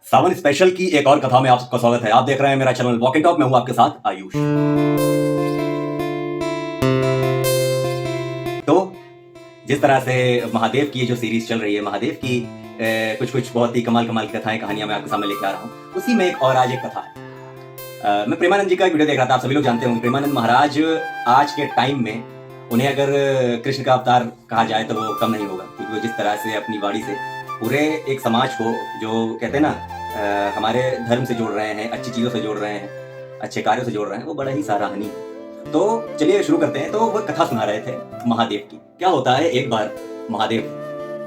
सावन special की एक और कथा में आप सबका स्वागत है। आप देख रहे हैं मेरा चैनल वॉक एंड टॉक। मैं हूं आपके साथ आयुष। तो जिस तरह से महादेव की जो सीरीज चल रही है, महादेव की कुछ कुछ बहुत ही कमाल कमाल की कथाएं कहानियां मैं आपके सामने लेके आ रहा हूं। उसी में एक और आज एक कथा है। मैं प्रेमानंद जी का एक वीडियो देख रहा था। आप सभी लोग जानते होंगे प्रेमानंद महाराज आज के टाइम में उन्हें अगर कृष्ण का अवतार कहा जाए तो वो कम नहीं होगा, क्योंकि वो जिस तरह से अपनी वाणी से पूरे एक समाज को, जो कहते हैं ना, हमारे धर्म से जोड़ रहे हैं, अच्छी चीज़ों से जोड़ रहे हैं, अच्छे कार्यों से जोड़ रहे हैं, वो बड़ा ही सराहनीय है। तो चलिए शुरू करते हैं। तो वो कथा सुना रहे थे महादेव की। क्या होता है, एक बार महादेव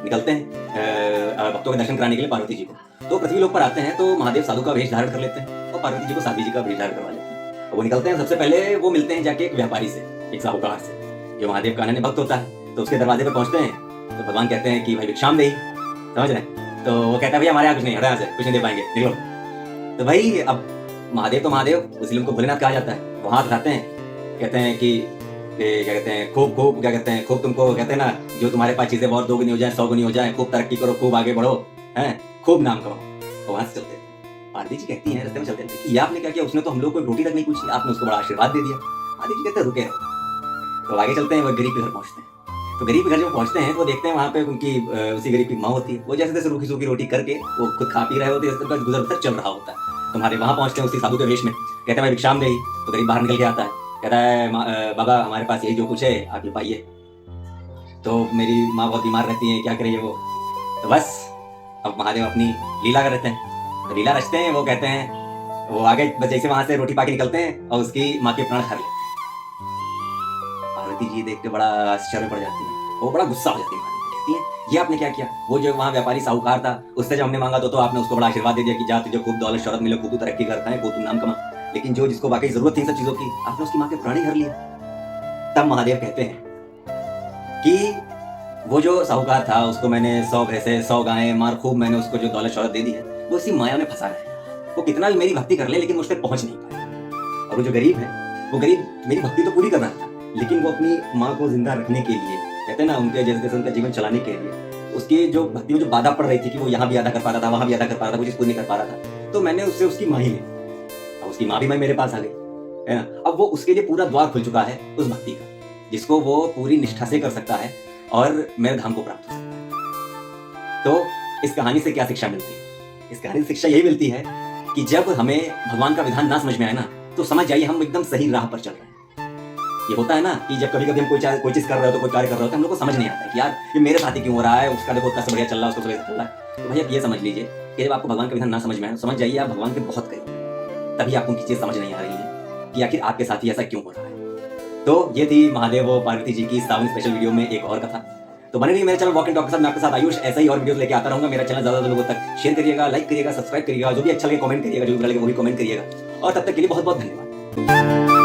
निकलते हैं भक्तों के दर्शन कराने के लिए पार्वती जी को। तो पृथ्वी लोक पर आते हैं तो महादेव साधु का वेश धारण कर लेते हैं और पार्वती जी को साध्वी जी का वेश धारण करवा लेते हैं। तो वो निकलते हैं। सबसे पहले वो मिलते हैं जाके एक व्यापारी से, एक साहूकार से, जो महादेव का अनन्य भक्त होता है। तो उसके दरवाजे पर पहुंचते हैं तो भगवान कहते हैं कि भाई भिक्षाम देही, समझ रहे हैं। तो वो कहता है भैया हमारे यहाँ कुछ नहीं, हटे यहाँ से, कुछ नहीं दे पाएंगे, निकलो। तो भाई अब महादेव तो महादेव, इसलिए उनको भोलेनाथ कहा जाता है। वो हाथ उठाते हैं, कहते हैं कि क्या कहते हैं, खूब खूब, क्या कहते हैं, खूब तुमको, कहते हैं ना, जो तुम्हारे पास चीजें बहुत 2 गुनी हो जाए, 100 गुनी हो जाए, खूब तरक्की करो, खूब आगे बढ़ो, हैं, खूब नाम कमाओ। तो वहां से चलते हैं। पार्वती जी कहती है, रास्ते में चलते हैं कि ये आपने क्या किया, उसने तो हम लोग को रोटी तक नहीं पूछी, आपने उसको बड़ा आशीर्वाद दे दिया। पार्वती जी कहते हैं रुके रहो। तो आगे चलते हैं, वो गरीब के घर पहुंचते हैं। तो गरीब के घर जब पहुंचते हैं तो देखते हैं वहाँ पे उनकी उसी गरीब की माँ होती है। वो जैसे तैसे रूखी सूखी रोटी करके वो खुद खा पी रहे होते हैं, इसके बाद गुजर बसर चल रहा होता है। तुम्हारे वहाँ पहुंचते हैं उसी साधु के वेश में, कहते हैं भाई भिक्षाम देही। तो गरीब बाहर निकल के आता है, कहता है बाबा हमारे पास यही जो कुछ है आप ये पाइए। तो मेरी माँ बहुत बीमार रहती है, क्या करें वो। तो बस अब महादेव अपनी लीला करते हैं। तो लीला रचते हैं। वो कहते हैं, वो आगे बस जैसे वहां से रोटी पाके निकलते हैं और उसकी माँ के प्राण हर लेते हैं। पार्वती जी देख के बड़ा आश्चर्य पड़ जाती है, वो बड़ा गुस्सा हो जाती है। कहती है ये आपने क्या किया। वो जो वहाँ व्यापारी साहूकार था, उससे जब हमने मांगा तो आपने उसको बड़ा आशीर्वाद दे दिया कि जा तुझे खूब दौलत शौहरत मिले, खूब तू तरक्की करता है, खूब तू नाम कमा। लेकिन जो जिसको वाकई जरूरत थी इन सब चीजों की, आपने उसकी माँ के प्राण ही हर लिए। तब महादेव कहते हैं कि वो जो साहूकार था उसको मैंने 100 भैंसे 100 गायें मार, खूब मैंने उसको जो दौलत शौहरत दे दी है, वो इसी माया में फंसा है। वो कितना भी मेरी भक्ति कर ले लेकिन मुझ तक पहुंच नहीं पाया। और वो जो गरीब है, वो गरीब मेरी भक्ति तो पूरी कर रहा था, लेकिन वो अपनी माँ को जिंदा रखने के लिए, कहते हैं ना, उनके जैसे जैसे उनका जीवन चलाने के लिए, उसकी जो भक्ति में जो बाधा पड़ रही थी कि वो यहाँ भी अदा कर पा रहा था, वहां भी अदा कर पा रहा था, कुछ पूरी नहीं कर पा रहा था, तो मैंने उससे उसकी माँ ही ली। अब उसकी माँ भी मेरे पास आ गई, है ना। अब वो उसके लिए पूरा द्वार खुल चुका है उस भक्ति का, जिसको वो पूरी निष्ठा से कर सकता है और मेरे धाम को प्राप्त हो सकता है। तो इस कहानी से क्या शिक्षा मिलती है? इस कहानी से शिक्षा यही मिलती है कि जब हमें भगवान का विधान ना समझ में आए ना, तो समझ जाइए हम एकदम सही राह पर चल रहे हैं। ये होता है ना कि जब कभी कभी हम कोई चीज कर रहे हो, तो कोई कार्य कर रहे हो, तो हम लोग को समझ नहीं आता है कि यार ये मेरे साथ ही क्यों हो रहा है, उसका देखो उतना बढ़िया चल रहा है, उसको चल रहा है। तो भैया ये समझ लीजिए कि जब आपको भगवान का विधान ना समझ में आए, समझ जाइए आप भगवान के बहुत करीब। तभी आपको उनकी चीज समझ नहीं आ रही है कि आखिर आपके साथ ही ऐसा क्यों हो रहा है। तो ये थी महादेव और पार्वती जी की सावन स्पेशल वीडियो में एक और कथा। तो बने रहिए मेरे चैनल वॉक एंड टॉक के साथ। मैं आपके साथ आयुष ऐसा ही और वीडियोस लेके आता रहूंगा। मेरा चैनल ज्यादा लोगों तक शेयर करिएगा, लाइक करिएगा, सब्सक्राइब करिएगा, जो भी अच्छा लगे कमेंट करिएगा, जो भी बुरा लगे वो भी कमेंट करिएगा। और तब तक के लिए बहुत बहुत धन्यवाद।